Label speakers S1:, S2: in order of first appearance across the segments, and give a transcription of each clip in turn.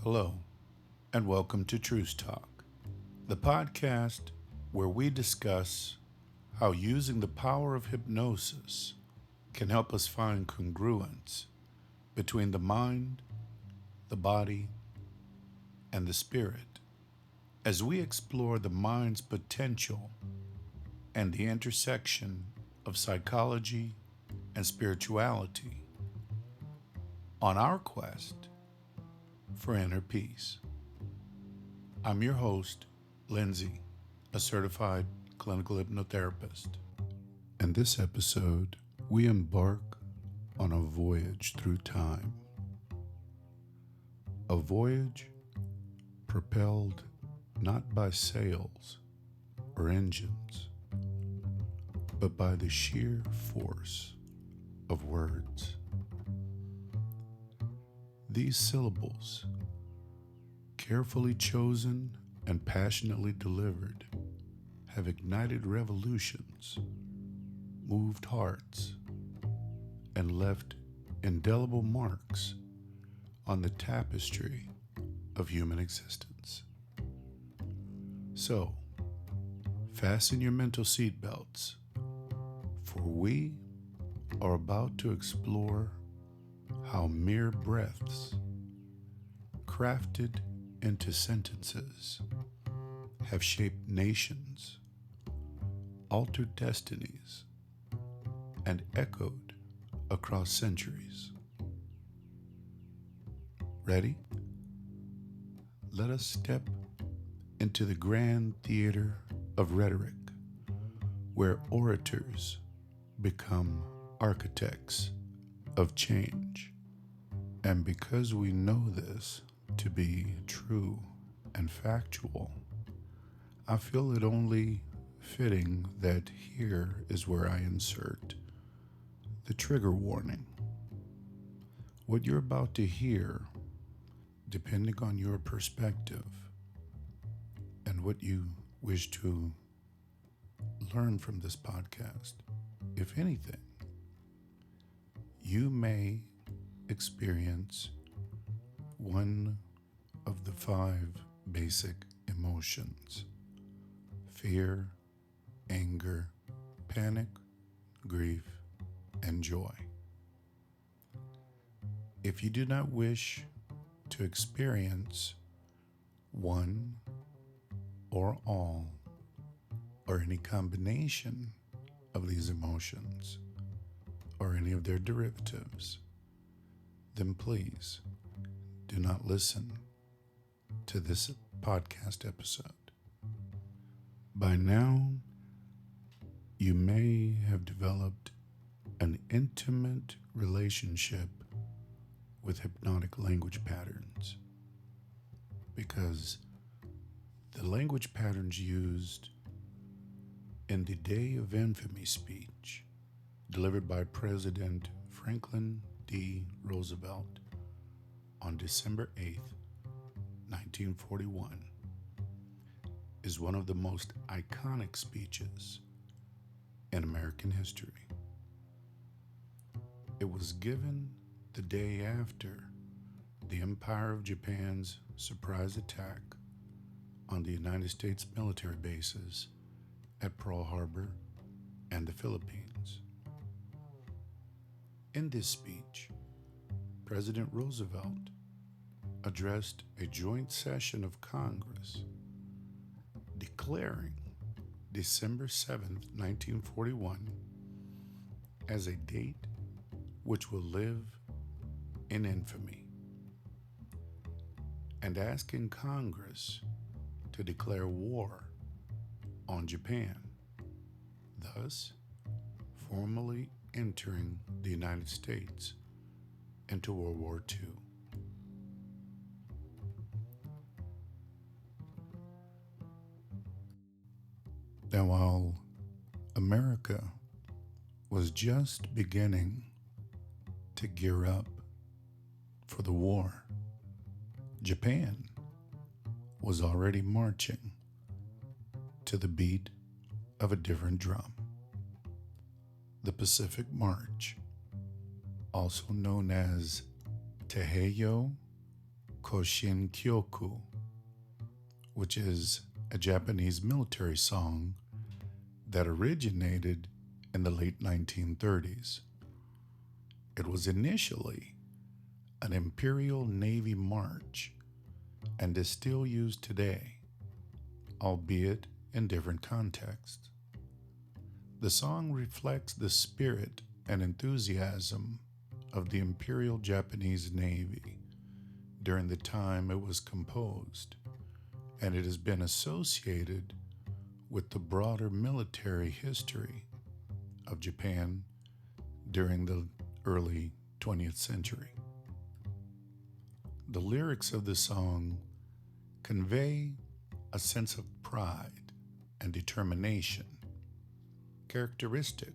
S1: Hello, and welcome to TRUCETALK, the podcast where we discuss how using the power of hypnosis can help us find congruence between the mind, the body, and the spirit as we explore the mind's potential and the intersection of psychology and spirituality on our quest for inner peace. I'm your host, Lindsay, a certified clinical hypnotherapist. In this episode, we embark on a voyage through time. A voyage propelled not by sails or engines, but by the sheer force of words. These syllables, carefully chosen and passionately delivered, have ignited revolutions, moved hearts, and left indelible marks on the tapestry of human existence. So, fasten your mental seatbelts, for we are about to explore how mere breaths, crafted into sentences, have shaped nations, altered destinies, and echoed across centuries. Ready? Let us step into the grand theater of rhetoric, where orators become architects of change. And because we know this to be true and factual, I feel it only fitting that here is where I insert the trigger warning. What you're about to hear, depending on your perspective and what you wish to learn from this podcast, if anything, you may experience one of the 5 basic emotions: fear, anger, panic, grief, and joy. If you do not wish to experience one or all or any combination of these emotions or any of their derivatives, then please do not listen to this podcast episode. By now, you may have developed an intimate relationship with hypnotic language patterns, because the language patterns used in the Day of Infamy speech delivered by President Franklin D. Roosevelt on December 8th, 1941, is one of the most iconic speeches in American history. It was given the day after the Empire of Japan's surprise attack on the United States military bases at Pearl Harbor and the Philippines. In this speech, President Roosevelt addressed a joint session of Congress declaring December 7th, 1941 as a date which will live in infamy, and asking Congress to declare war on Japan, thus formally entering the United States into World War II. Now, while America was just beginning to gear up for the war, Japan was already marching to the beat of a different drum. The Pacific March, also known as Teheyo Koshin Kyoku, which is a Japanese military song that originated in the late 1930s. It was initially an Imperial Navy march and is still used today, albeit in different contexts. The song reflects the spirit and enthusiasm of the Imperial Japanese Navy during the time it was composed, and it has been associated with the broader military history of Japan during the early 20th century. The lyrics of the song convey a sense of pride and determination, characteristic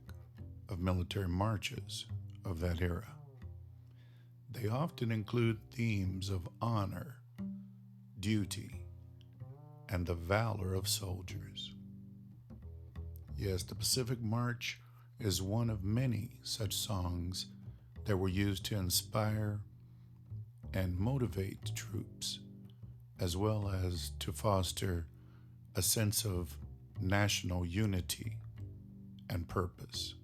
S1: of military marches of that era. They often include themes of honor, duty, and the valor of soldiers. Yes, the Pacific March is one of many such songs that were used to inspire and motivate troops, as well as to foster a sense of national unity and purpose.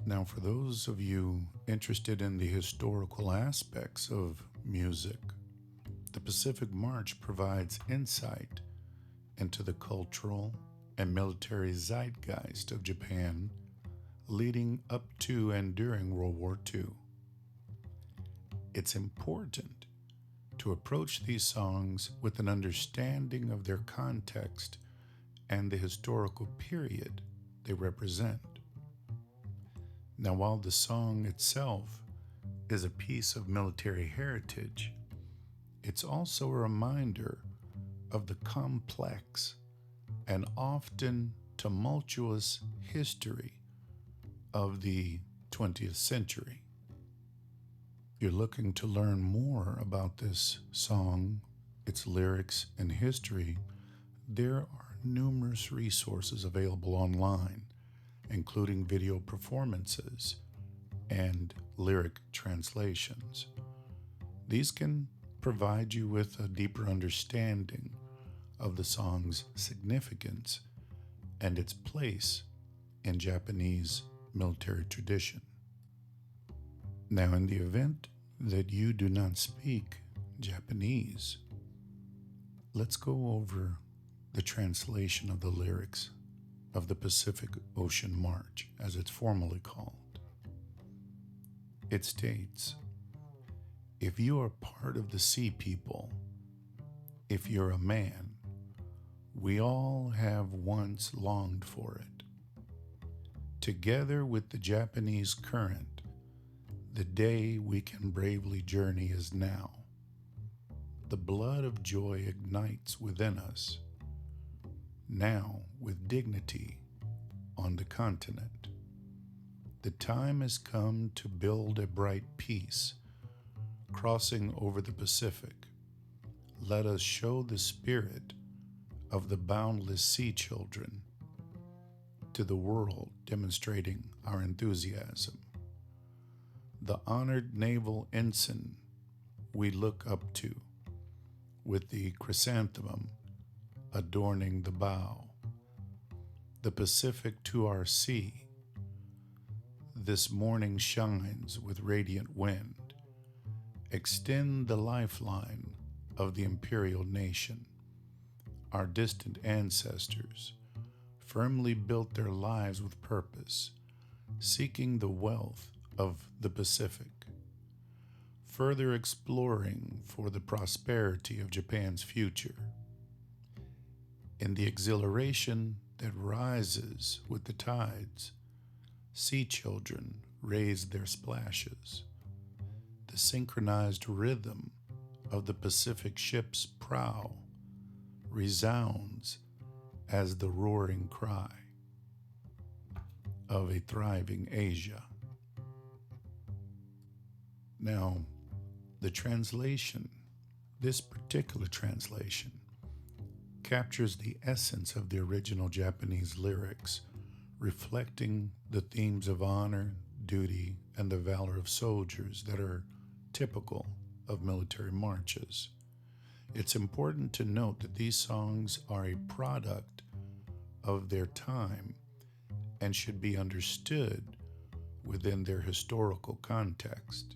S1: Now, for those of you interested in the historical aspects of music, the Pacific March provides insight into the cultural and military zeitgeist of Japan leading up to and during World War II. It's important to approach these songs with an understanding of their context and the historical period they represent. Now, while the song itself is a piece of military heritage, it's also a reminder of the complex and often tumultuous history of the 20th century. If you're looking to learn more about this song, its lyrics, and history, there are numerous resources available online, including video performances and lyric translations. These can provide you with a deeper understanding of the song's significance and its place in Japanese military tradition. Now, in the event that you do not speak Japanese, let's go over the translation of the lyrics of the Pacific Ocean March, as it's formally called. It states, "If you are part of the sea people, if you're a man, we all have once longed for it. Together with the Japanese current, the day we can bravely journey is now. The blood of joy ignites within us, now with dignity on the continent. The time has come to build a bright peace, crossing over the Pacific. Let us show the spirit of the boundless sea children to the world, demonstrating our enthusiasm. The honored naval ensign we look up to, with the chrysanthemum adorning the bow, the Pacific to our sea, this morning shines with radiant wind. Extend the lifeline of the imperial nation. Our distant ancestors firmly built their lives with purpose, seeking the wealth of the Pacific, further exploring for the prosperity of Japan's future. In the exhilaration that rises with the tides, sea children raise their splashes. The synchronized rhythm of the Pacific ship's prow resounds as the roaring cry of a thriving Asia." Now, the translation, this particular translation, captures the essence of the original Japanese lyrics, reflecting the themes of honor, duty, and the valor of soldiers that are typical of military marches. It's important to note that these songs are a product of their time and should be understood within their historical context.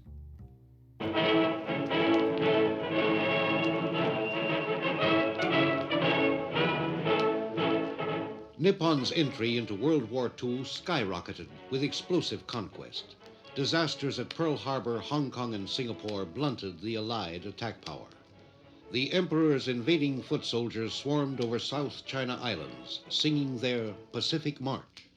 S2: Nippon's entry into World War II skyrocketed with explosive conquest. Disasters at Pearl Harbor, Hong Kong, and Singapore blunted the Allied attack power. The Emperor's invading foot soldiers swarmed over South China Islands, singing their Pacific March.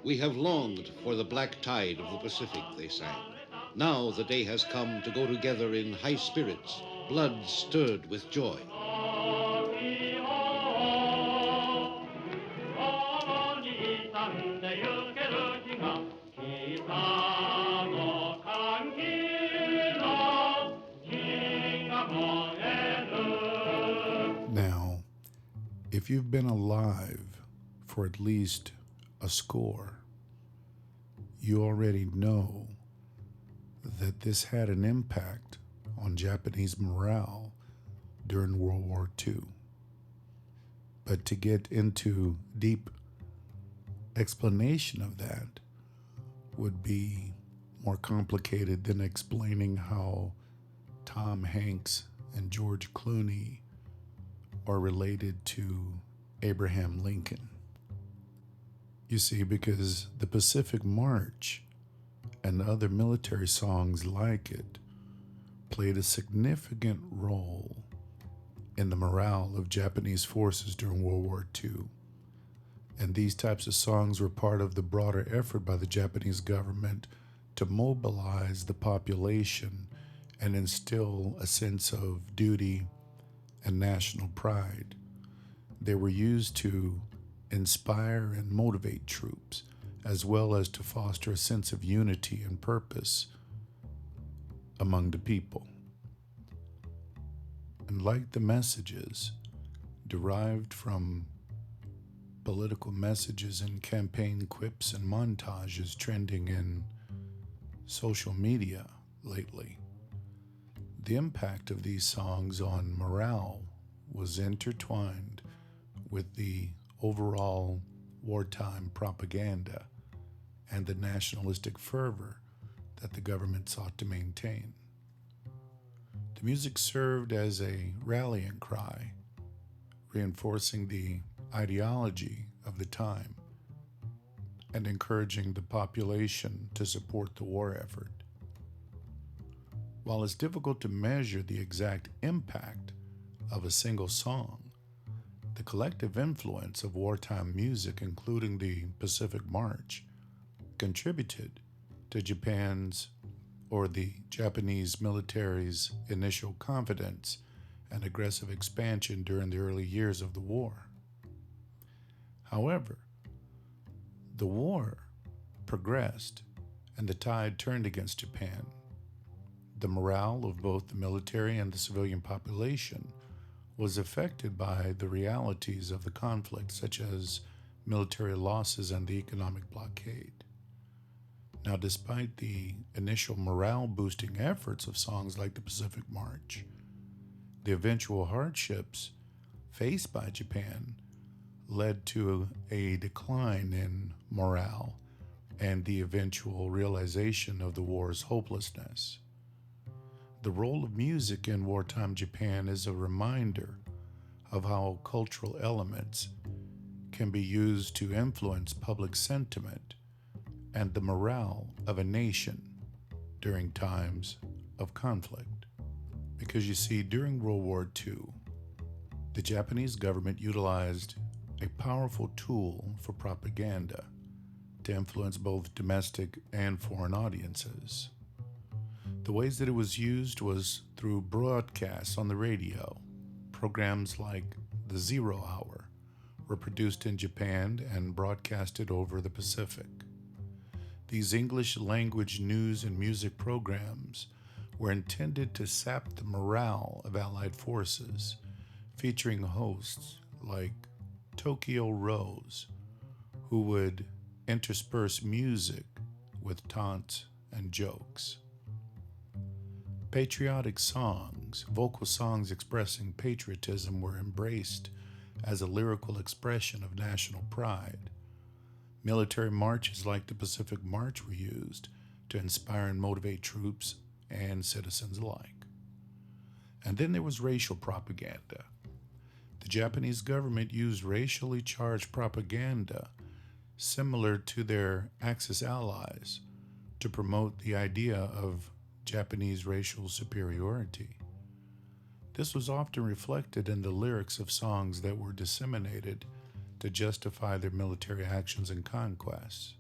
S2: We have longed for the black tide of the Pacific, they sang. Now the day has come to go together in high spirits, blood stirred with joy.
S1: Now, if you've been alive for at least a score, you already know that this had an impact on Japanese morale during World War II. But to get into deep explanation of that would be more complicated than explaining how Tom Hanks and George Clooney are related to Abraham Lincoln. You see, because the Pacific March and other military songs like it played a significant role in the morale of Japanese forces during World War II. And these types of songs were part of the broader effort by the Japanese government to mobilize the population and instill a sense of duty and national pride. They were used to inspire and motivate troops, as well as to foster a sense of unity and purpose among the people. And like the messages derived from political messages and campaign quips and montages trending in social media lately, the impact of these songs on morale was intertwined with the overall wartime propaganda and the nationalistic fervor that the government sought to maintain. The music served as a rallying cry, reinforcing the ideology of the time and encouraging the population to support the war effort. While it's difficult to measure the exact impact of a single song, the collective influence of wartime music, including the Pacific March, contributed to the Japanese military's initial confidence and aggressive expansion during the early years of the war. However, the war progressed and the tide turned against Japan. The morale of both the military and the civilian population was affected by the realities of the conflict, such as military losses and the economic blockade. Now, despite the initial morale-boosting efforts of songs like the Pacific March, the eventual hardships faced by Japan led to a decline in morale and the eventual realization of the war's hopelessness. The role of music in wartime Japan is a reminder of how cultural elements can be used to influence public sentiment and the morale of a nation during times of conflict. Because you see, during World War II, the Japanese government utilized a powerful tool for propaganda to influence both domestic and foreign audiences. The ways that it was used was through broadcasts on the radio. Programs like The 0 Hour were produced in Japan and broadcasted over the Pacific. These English language news and music programs were intended to sap the morale of Allied forces, featuring hosts like Tokyo Rose, who would intersperse music with taunts and jokes. Patriotic songs, vocal songs expressing patriotism, were embraced as a lyrical expression of national pride. Military marches like the Pacific March were used to inspire and motivate troops and citizens alike. And then there was racial propaganda. The Japanese government used racially charged propaganda similar to their Axis allies to promote the idea of Japanese racial superiority. This was often reflected in the lyrics of songs that were disseminated to justify their military actions and conquests.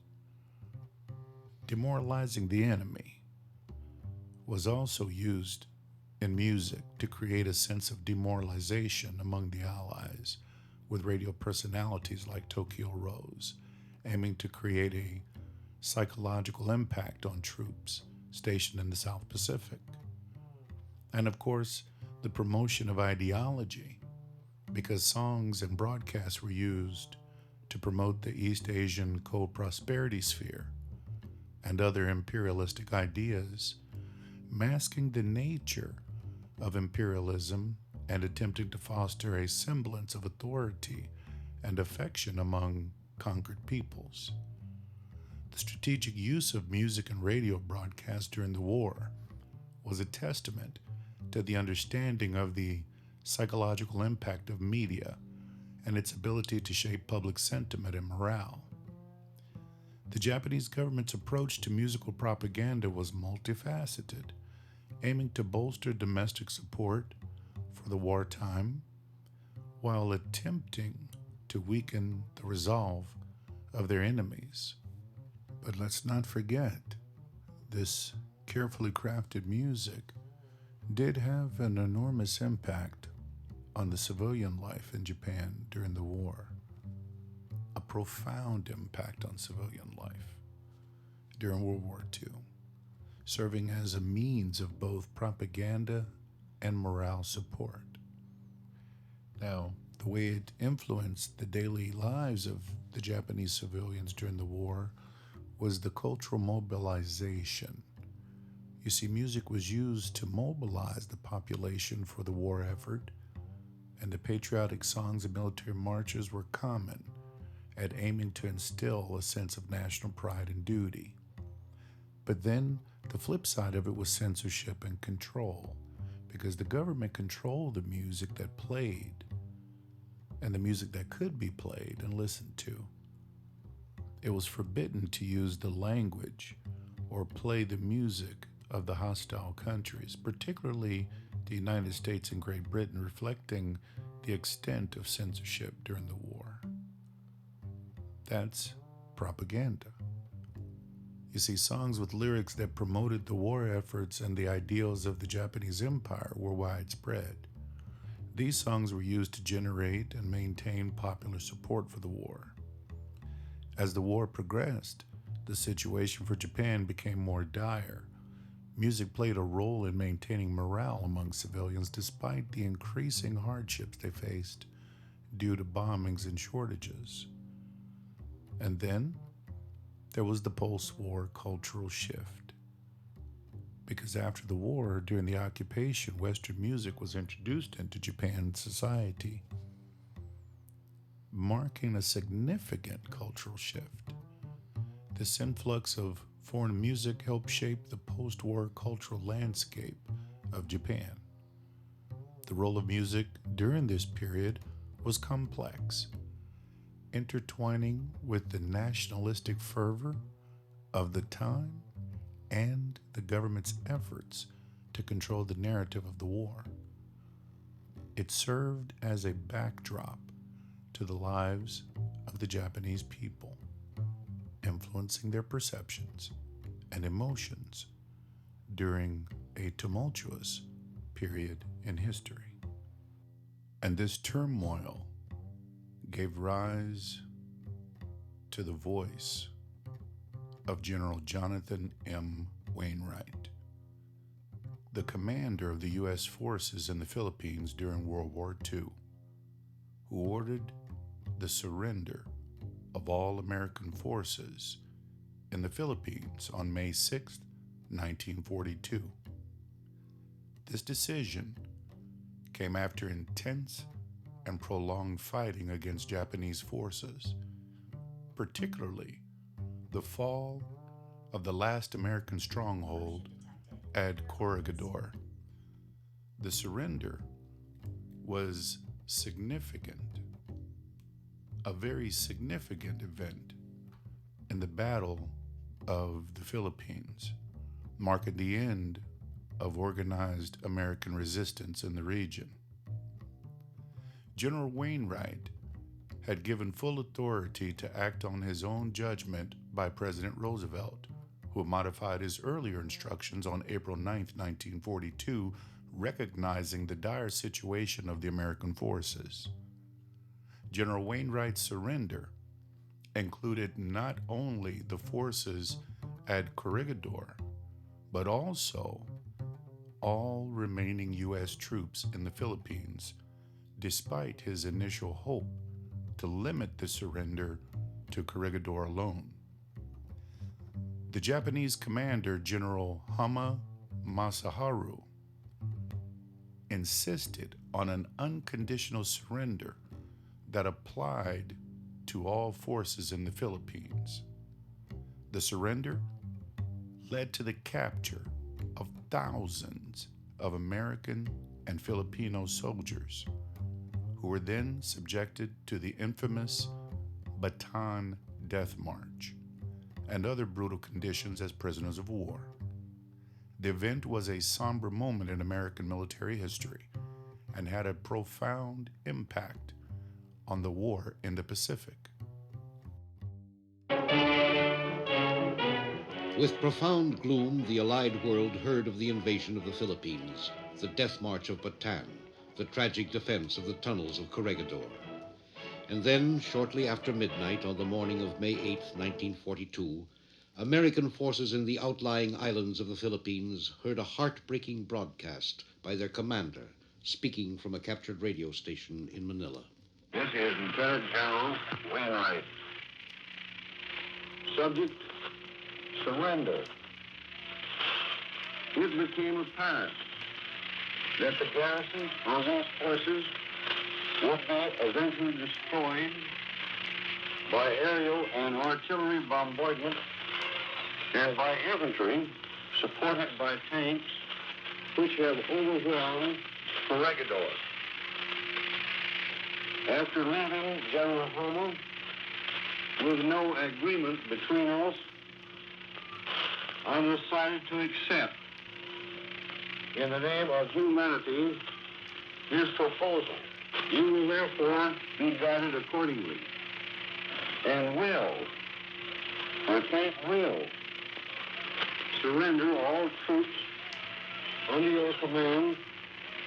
S1: Demoralizing the enemy was also used in music to create a sense of demoralization among the Allies, with radio personalities like Tokyo Rose aiming to create a psychological impact on troops stationed in the South Pacific. And of course, the promotion of ideology, because songs and broadcasts were used to promote the East Asian co-prosperity sphere and other imperialistic ideas, masking the nature of imperialism and attempting to foster a semblance of authority and affection among conquered peoples. The strategic use of music and radio broadcasts during the war was a testament to the understanding of the psychological impact of media and its ability to shape public sentiment and morale. The Japanese government's approach to musical propaganda was multifaceted, aiming to bolster domestic support for the wartime while attempting to weaken the resolve of their enemies. But let's not forget, this carefully crafted music did have an enormous impact on the civilian life in Japan during the war. A profound impact on civilian life during World War II, serving as a means of both propaganda and morale support. Now, the way it influenced the daily lives of the Japanese civilians during the war was the cultural mobilization. You see, music was used to mobilize the population for the war effort, and the patriotic songs and military marches were common at aiming to instill a sense of national pride and duty. But then the flip side of it was censorship and control, because the government controlled the music that played and the music that could be played and listened to. It was forbidden to use the language or play the music of the hostile countries, particularly the United States and Great Britain, reflecting the extent of censorship during the war. That's propaganda. You see, songs with lyrics that promoted the war efforts and the ideals of the Japanese Empire were widespread. These songs were used to generate and maintain popular support for the war. As the war progressed, the situation for Japan became more dire. Music played a role in maintaining morale among civilians despite the increasing hardships they faced due to bombings and shortages. And then there was the post-war cultural shift. Because after the war, during the occupation, Western music was introduced into Japan's society, marking a significant cultural shift. This influx of foreign music helped shape the post-war cultural landscape of Japan. The role of music during this period was complex, intertwining with the nationalistic fervor of the time and the government's efforts to control the narrative of the war. It served as a backdrop to the lives of the Japanese people, influencing their perceptions and emotions during a tumultuous period in history. And this turmoil gave rise to the voice of General Jonathan M. Wainwright, the commander of the U.S. forces in the Philippines during World War II, who ordered the surrender of all American forces in the Philippines on May 6, 1942. This decision came after intense and prolonged fighting against Japanese forces, particularly the fall of the last American stronghold at Corregidor. The surrender was significant, a very significant event in the Battle of the Philippines, marking the end of organized American resistance in the region. General Wainwright had given full authority to act on his own judgment by President Roosevelt, who modified his earlier instructions on April 9, 1942, recognizing the dire situation of the American forces. General Wainwright's surrender included not only the forces at Corregidor, but also all remaining U.S. troops in the Philippines, despite his initial hope to limit the surrender to Corregidor alone. The Japanese commander, General Hama Masaharu, insisted on an unconditional surrender that applied to all forces in the Philippines. The surrender led to the capture of thousands of American and Filipino soldiers, who were then subjected to the infamous Bataan Death March and other brutal conditions as prisoners of war. The event was a somber moment in American military history and had a profound impact on the war in the Pacific.
S2: With profound gloom, the Allied world heard of the invasion of the Philippines, the death march of Bataan, the tragic defense of the tunnels of Corregidor. And then, shortly after midnight on the morning of May 8, 1942, American forces in the outlying islands of the Philippines heard a heartbreaking broadcast by their commander, speaking from a captured radio station in Manila.
S3: This is Lieutenant General Wainwright. Subject, surrender. It became apparent that the garrison of these forces would be eventually destroyed by aerial and artillery bombardment and by infantry supported by tanks which have overwhelmed Corregidor. After leaving General Homer with no agreement between us, I decided to accept, in the name of humanity, his proposal. You will therefore be guided accordingly and will surrender all troops under your command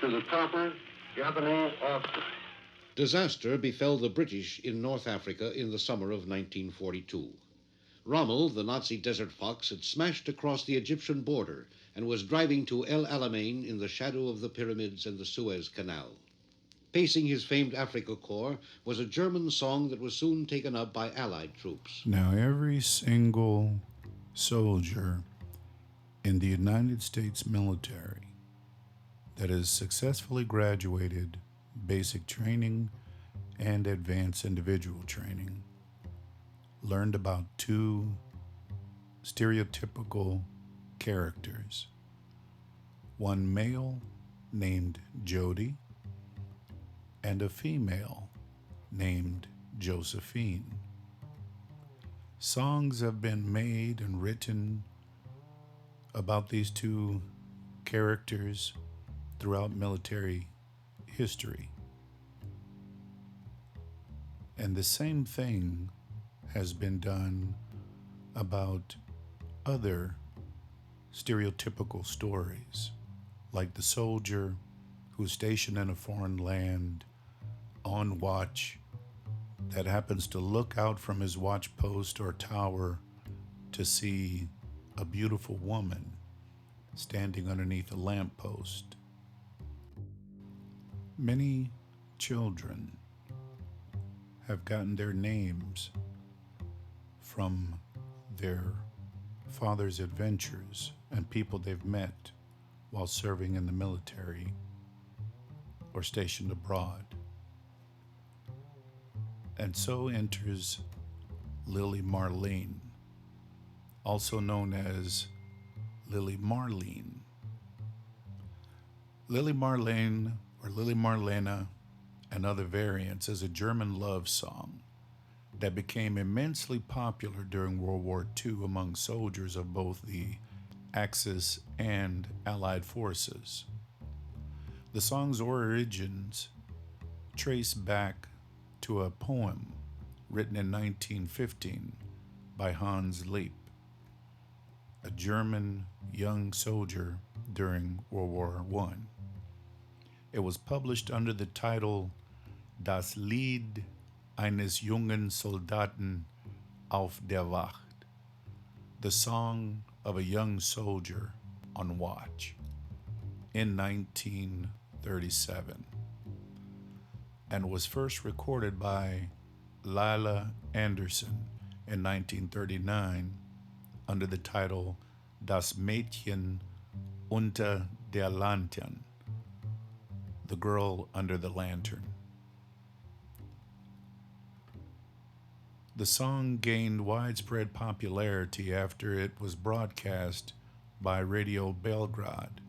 S3: to the proper Japanese officers.
S2: Disaster befell the British in North Africa in the summer of 1942. Rommel, the Nazi desert fox, had smashed across the Egyptian border and was driving to El Alamein in the shadow of the pyramids and the Suez Canal. Pacing his famed Africa Corps was a German song that was soon taken up by Allied troops.
S1: Now, every single soldier in the United States military that has successfully graduated basic training and advanced individual training learned about two stereotypical characters. One male named Jody and a female named Josephine. Songs have been made and written about these two characters throughout military history. And the same thing has been done about other stereotypical stories, like the soldier who's stationed in a foreign land on watch that happens to look out from his watch post or tower to see a beautiful woman standing underneath a lamppost. Many children have gotten their names from their father's adventures and people they've met while serving in the military or stationed abroad. And so enters Lily Marlene, also known as Lily Marlene. Lily Marlene, or Lily Marlena, and other variants, is a German love song that became immensely popular during World War II among soldiers of both the Axis and Allied forces. The song's origins trace back to a poem written in 1915 by Hans Liep, a German young soldier during World War I. It was published under the title Das Lied eines jungen Soldaten auf der Wacht, the song of a young soldier on watch, in 1937, and was first recorded by Lila Anderson in 1939 under the title Das Mädchen unter der Lantern, the girl under the lantern. The song gained widespread popularity after it was broadcast by Radio Belgrade,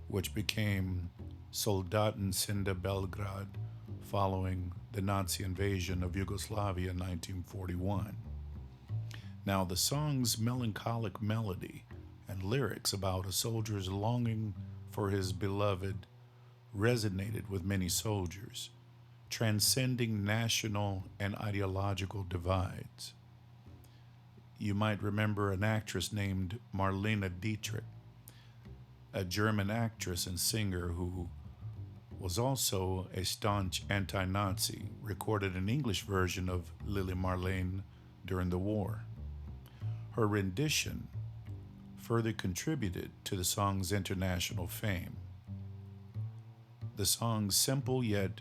S1: which became Soldaten sind Belgrade following the Nazi invasion of Yugoslavia in 1941. Now, the song's melancholic melody and lyrics about a soldier's longing for his beloved resonated with many soldiers, transcending national and ideological divides. You might remember an actress named Marlene Dietrich, a German actress and singer who was also a staunch anti-Nazi, recorded an English version of Lily Marlene during the war. Her rendition further contributed to the song's international fame. The song's simple yet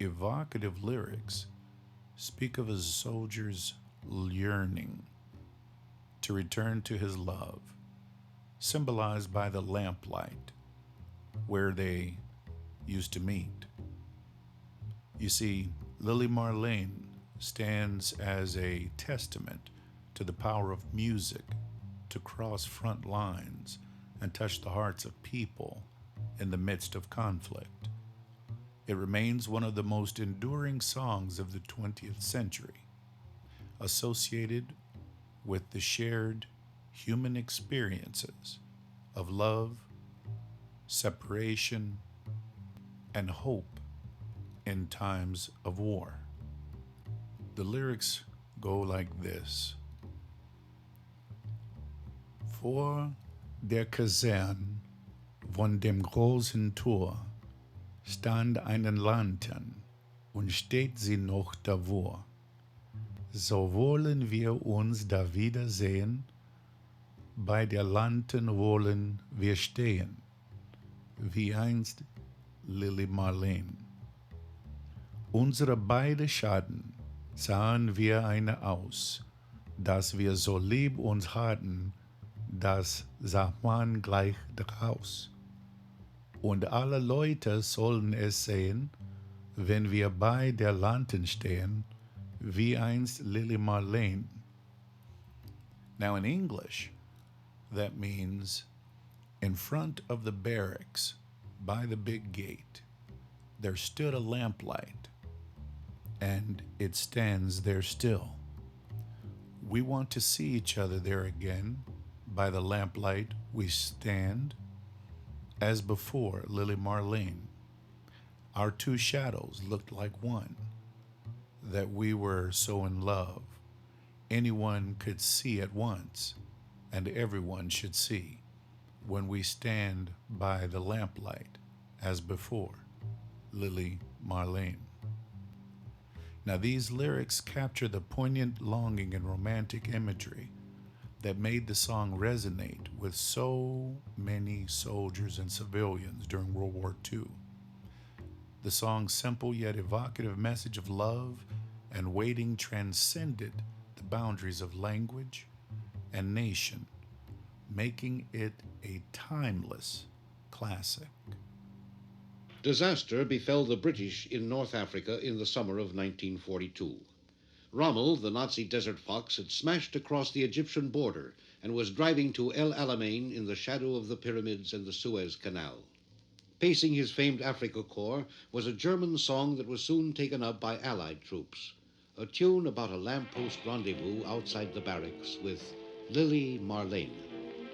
S1: evocative lyrics speak of a soldier's yearning to return to his love, symbolized by the lamplight where they used to meet. You see, Lily Marlene stands as a testament to the power of music to cross front lines and touch the hearts of people in the midst of conflict. It remains one of the most enduring songs of the 20th century, associated with the shared human experiences of love, separation, and hope in times of war. The lyrics go like this. Vor der Kaserne von dem großen Tor stand eine Lantern und steht sie noch davor. So wollen wir uns da wiedersehen, bei der Lantern wollen wir stehen, wie einst Lily Marlene. Unsere beiden Schatten sahen wir eine aus, dass wir so lieb uns hatten, das sah man gleich draus. Und alle Leute sollen es sehen, wenn wir bei der Lantern stehen, wie einst Lily Marlene. Now in English, that means in front of the barracks, by the big gate, there stood a lamplight, and it stands there still. We want to see each other there again. By the lamplight we stand, as before Lily Marlene. Our two shadows looked like one, that we were so in love. Anyone could see at once, and everyone should see, when we stand by the lamplight, as before Lily Marlene. Now, these lyrics capture the poignant longing and romantic imagery that made the song resonate with so many soldiers and civilians during World War II. The song's simple yet evocative message of love and waiting transcended the boundaries of language and nation, making it a timeless classic.
S2: Disaster befell the British in North Africa in the summer of 1942. Rommel, the Nazi desert fox, had smashed across the Egyptian border and was driving to El Alamein in the shadow of the pyramids and the Suez Canal. Pacing his famed Africa Corps was a German song that was soon taken up by Allied troops, a tune about a lamppost rendezvous outside the barracks with Lily Marlene.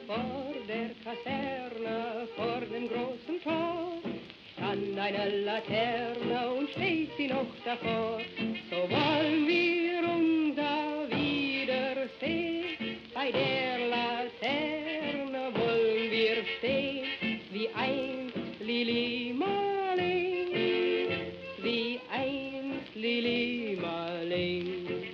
S4: Vor der Kaserne, vor dem großen Tor, stand eine Laterne und steht sie noch davor. So wollen wir unser Wiedersehen, bei der Laterne wollen wir stehen, wie einst Lili Marleen, wie einst Lili Marleen.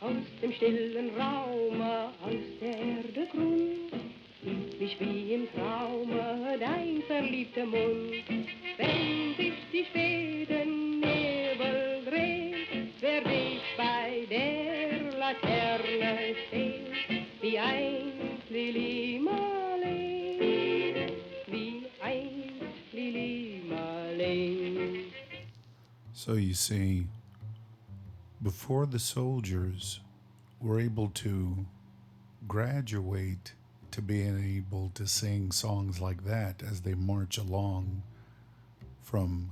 S4: Aus dem stillen Raume, aus der Erde Grund, sieht mich wie im Traume dein verliebter Mund. Wenn sich die späten Nebel drehen, werd ich bei der Laterne stehen, wie einst Lili Marleen, wie einst Lili Marleen.
S1: So you see, before the soldiers were able to graduate to being able to sing songs like that as they march along from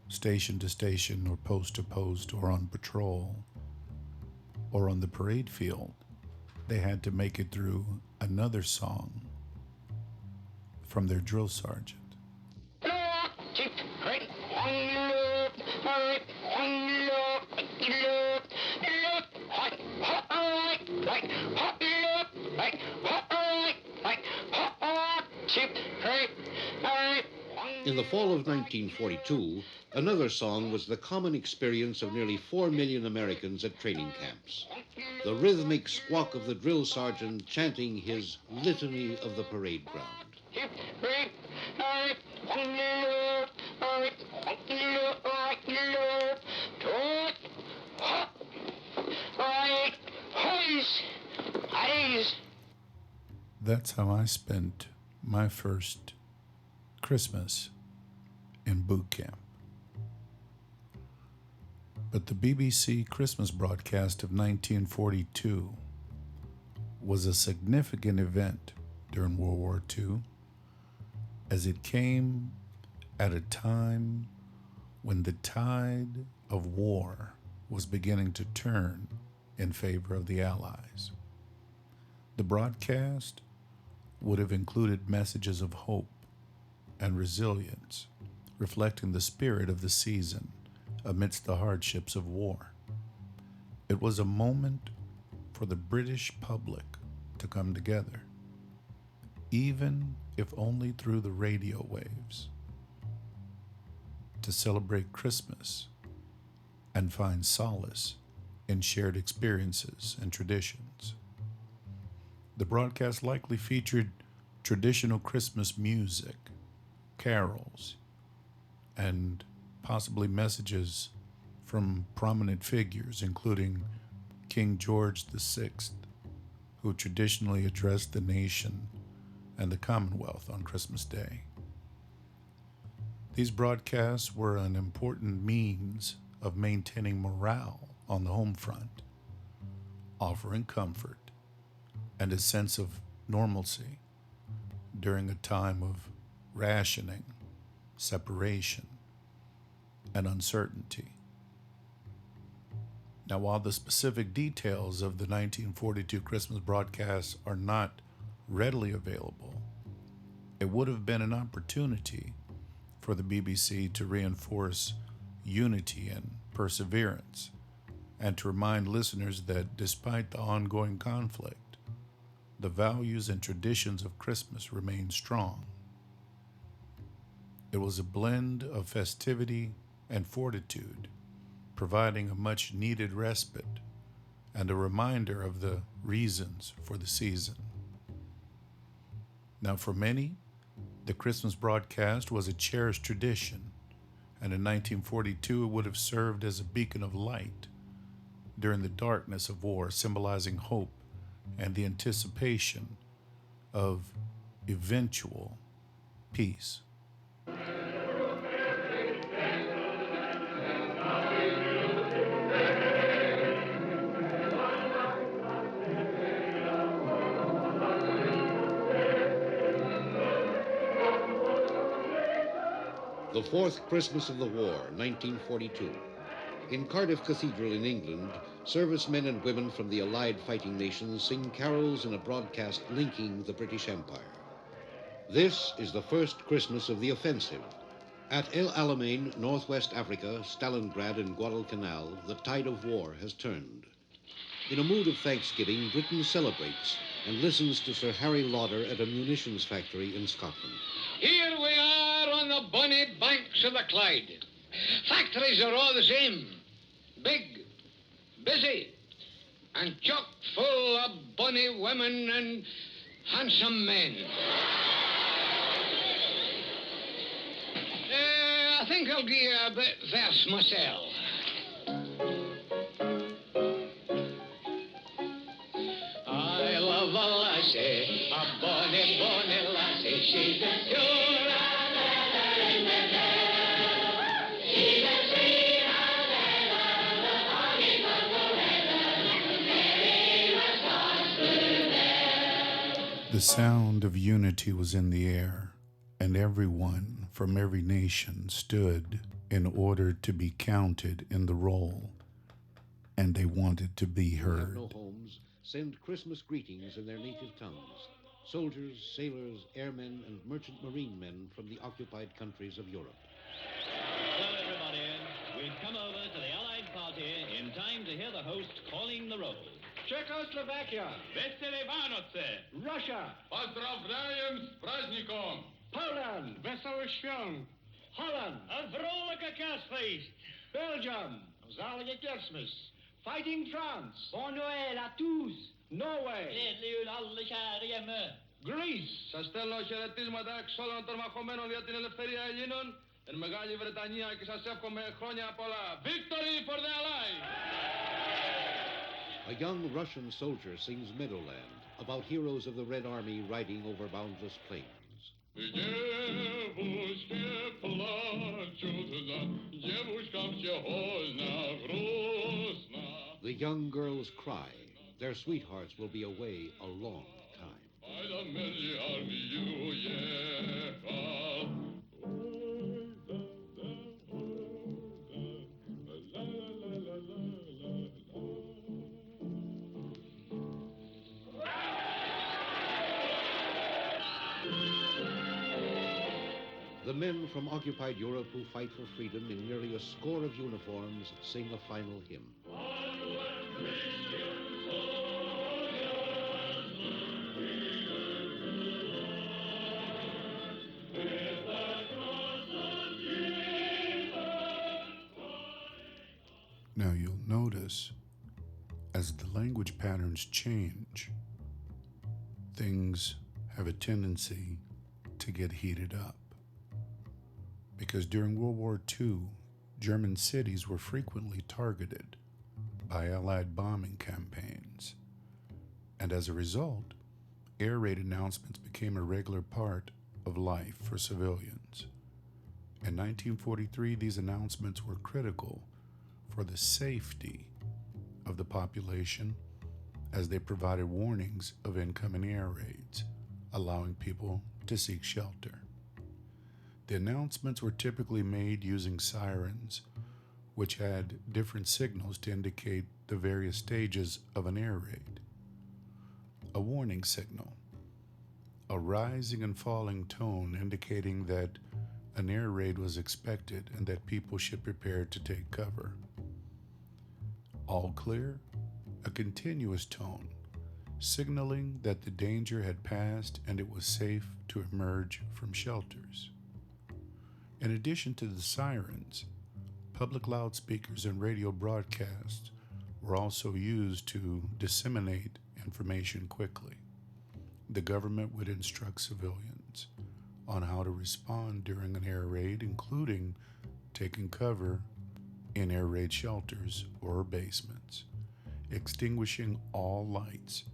S1: station to station or post to post or on patrol or on the parade field, they had to make it through another song from their drill sergeant.
S2: In the fall of 1942, another song was the common experience of nearly 4 million Americans at training camps. The rhythmic squawk of the drill sergeant chanting his litany of the parade ground.
S1: That's how I spent my first Christmas in boot camp. But the BBC Christmas broadcast of 1942 was a significant event during World War II, as it came at a time when the tide of war was beginning to turn in favor of the Allies. The broadcast would have included messages of hope and resilience, reflecting the spirit of the season amidst the hardships of war. It was a moment for the British public to come together, even if only through the radio waves, to celebrate Christmas and find solace in shared experiences and traditions. The broadcast likely featured traditional Christmas music, carols, and possibly messages from prominent figures, including King George VI, who traditionally addressed the nation and the Commonwealth on Christmas Day. These broadcasts were an important means of maintaining morale on the home front, offering comfort and a sense of normalcy during a time of rationing, separation, and uncertainty. Now, while the specific details of the 1942 Christmas broadcasts are not readily available, it would have been an opportunity for the BBC to reinforce unity and perseverance, and to remind listeners that despite the ongoing conflict, the values and traditions of Christmas remain strong. It was a blend of festivity and fortitude, providing a much-needed respite and a reminder of the reasons for the season. Now, for many, the Christmas broadcast was a cherished tradition And in 1942, it would have served as a beacon of light during the darkness of war, symbolizing hope and the anticipation of eventual peace.
S2: The fourth Christmas of the war, 1942. In Cardiff Cathedral in England, servicemen and women from the Allied fighting nations sing carols in a broadcast linking the British Empire. This is the first Christmas of the offensive. At El Alamein, northwest Africa, Stalingrad, and Guadalcanal, the tide of war has turned. In a mood of thanksgiving, Britain celebrates and listens to Sir Harry Lauder at a munitions factory in Scotland.
S5: Here we are on the bonny banks of the Clyde. Factories are all the same. Big, busy, and chock full of bonny women and handsome men. I think I'll give you a bit verse myself. I love a lassie, a bonny, bonny lassie. She's the pure leather in the day. She's the sweet leather, the bonny purple leather, Mary was lost through there.
S1: The sound of unity was in the air, and everyone from every nation stood in order to be counted in the roll, and they wanted to be
S2: Who have
S1: heard.
S2: no homes send Christmas greetings in their native tongues. Soldiers, sailors, airmen, and merchant marine men from the occupied countries of Europe.
S6: Hello, everybody. We've come over to the Allied party in time to hear the host calling the roll.
S5: Czechoslovakia,
S6: Vesele Vánoce.
S5: Russia,
S7: Поздравляем с праздником!
S5: Poland, Wesoły Świąt, Holland,
S6: Een vrolijke kerstfeest.
S5: Belgium, zalige Kerstmis, Fighting France,
S4: Bon Noël à tous!
S5: Norway,
S6: Gledelig jul, alle kjære hjemme.
S5: Greece,
S7: Σας στέλνω χαιρετίσματα εξ όλων των μαχωμένων για την ελευθερία Ελλήνων εν Μεγάλη Βρετανία και σας εύχομαι χρόνια πολλά. Victory for the Allies!
S2: A young Russian soldier sings Meadowland about heroes of the Red Army riding over boundless plains.
S7: Девушки плачут, девушка все больно, грустно.
S2: The young girls cry. Their sweethearts will be away a long time.
S7: By the many army you ехал.
S2: The men from occupied Europe who fight for freedom in nearly a score of uniforms sing a final hymn.
S1: Now you'll notice, as the language patterns change, things have a tendency to get heated up. Because during World War II, German cities were frequently targeted by Allied bombing campaigns. And as a result, air raid announcements became a regular part of life for civilians. In 1943, these announcements were critical for the safety of the population as they provided warnings of incoming air raids, allowing people to seek shelter. The announcements were typically made using sirens, which had different signals to indicate the various stages of an air raid. A warning signal, a rising and falling tone indicating that an air raid was expected and that people should prepare to take cover. All clear, a continuous tone, signaling that the danger had passed and it was safe to emerge from shelters. In addition to the sirens, public loudspeakers and radio broadcasts were also used to disseminate information quickly. The government would instruct civilians on how to respond during an air raid, including taking cover in air raid shelters or basements, extinguishing all lights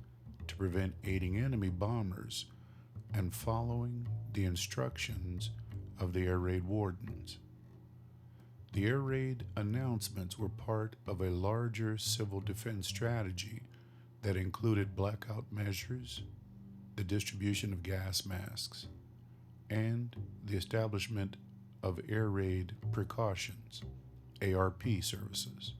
S1: to prevent aiding enemy bombers, and following the instructions of the air raid wardens. The air raid announcements were part of a larger civil defense strategy that included blackout measures, the distribution of gas masks, and the establishment of air raid precautions, ARP services.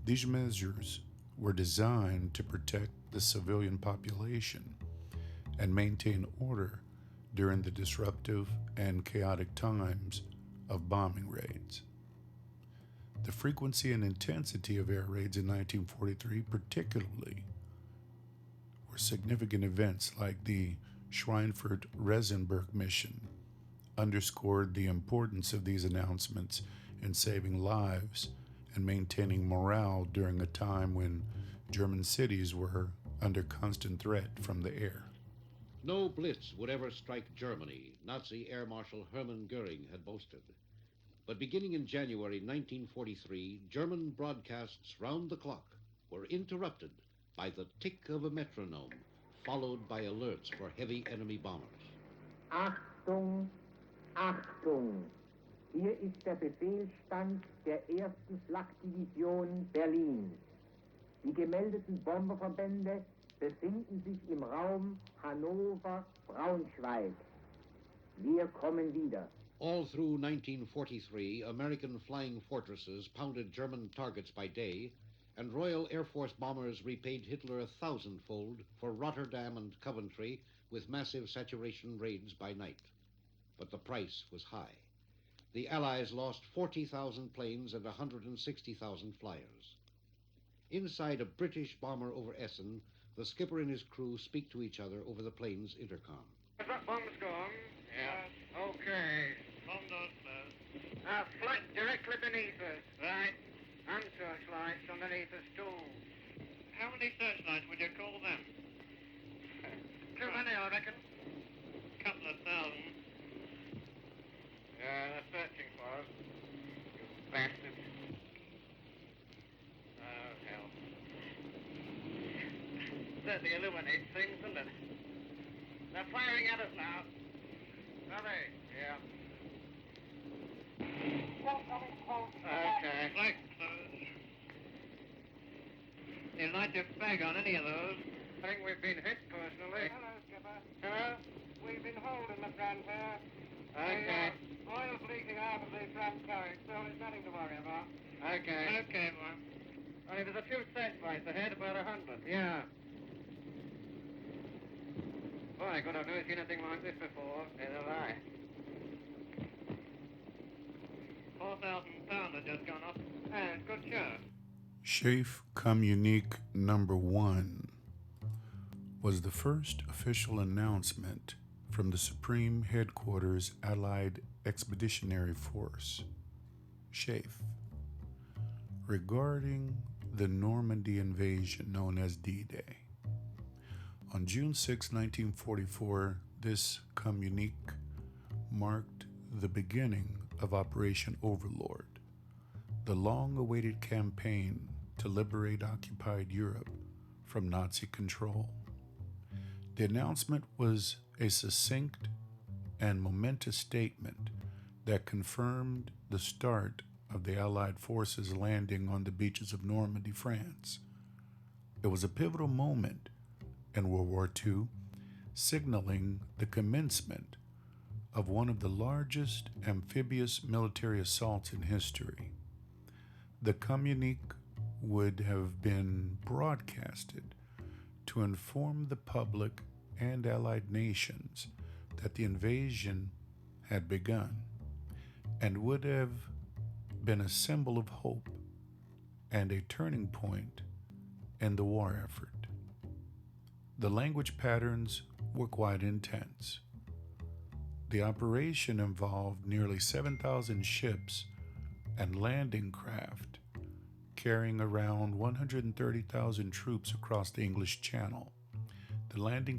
S1: These measures were designed to protect the civilian population and maintain order during the disruptive and chaotic times of bombing raids. The frequency and intensity of air raids in 1943 particularly were significant events like the Schweinfurt-Resenberg mission underscored the importance of these announcements in saving lives and maintaining morale during a time when German cities were under constant threat from the air.
S2: No blitz would ever strike Germany, Nazi Air Marshal Hermann Goering had boasted. But beginning in January 1943, German broadcasts round the clock were interrupted by the tick of a metronome, followed by alerts for heavy enemy bombers.
S8: Achtung, Achtung! Hier ist der Befehlsstand der 1. Flakdivision Berlin. Die gemeldeten Bomberverbände befinden sich im Raum Hannover-Braunschweig. Wir kommen wieder.
S2: All through 1943, American flying fortresses pounded German targets by day, and Royal Air Force bombers repaid Hitler 1,000-fold for Rotterdam and Coventry with massive saturation raids by night. But the price was high. The Allies lost 40,000 planes and 160,000 flyers. Inside a British bomber over Essen, the skipper and his crew speak to each other over the plane's intercom.
S3: That bomb's gone.
S5: Yeah.
S3: Okay.
S5: Bomb downstairs.
S3: Flight directly beneath us.
S5: Right.
S3: And searchlights underneath us, too.
S5: How many searchlights would you call them?
S3: Too many, I reckon.
S5: Couple of thousand.
S3: Yeah, they're searching for us. You bastards. Oh, hell. Certainly illuminates things, doesn't it? They're firing at us now. Are they? Yeah. Okay.
S5: Flag closed. You light your flag on any of those?
S3: I think we've been hit personally.
S8: Hello, Skipper.
S3: Huh?
S8: We've been holding the front here.
S3: Okay.
S8: Oil's leaking out of the front turret, so it's nothing to worry about.
S3: Okay.
S5: Okay, boy.
S3: Only there's a few searchlights ahead, about 100. Yeah. Boy, God, I've never seen anything like this before. Neither have I.
S5: 4,000 pounds had just gone up.
S3: And good shot.
S1: Chef Communique Number 1 was the first official announcement from the Supreme Headquarters Allied Expeditionary Force, SHAEF, regarding the Normandy invasion known as D-Day. On June 6, 1944, this communique marked the beginning of Operation Overlord, the long-awaited campaign to liberate occupied Europe from Nazi control. The announcement was a succinct and momentous statement that confirmed the start of the Allied forces landing on the beaches of Normandy, France. It was a pivotal moment in World War II, signaling the commencement of one of the largest amphibious military assaults in history. The communique would have been broadcasted to inform the public and Allied nations that the invasion had begun, and would have been a symbol of hope and a turning point in the war effort. The language patterns were quite intense. The operation involved nearly 7,000 ships and landing craft carrying around 130,000 troops across the English Channel. The landing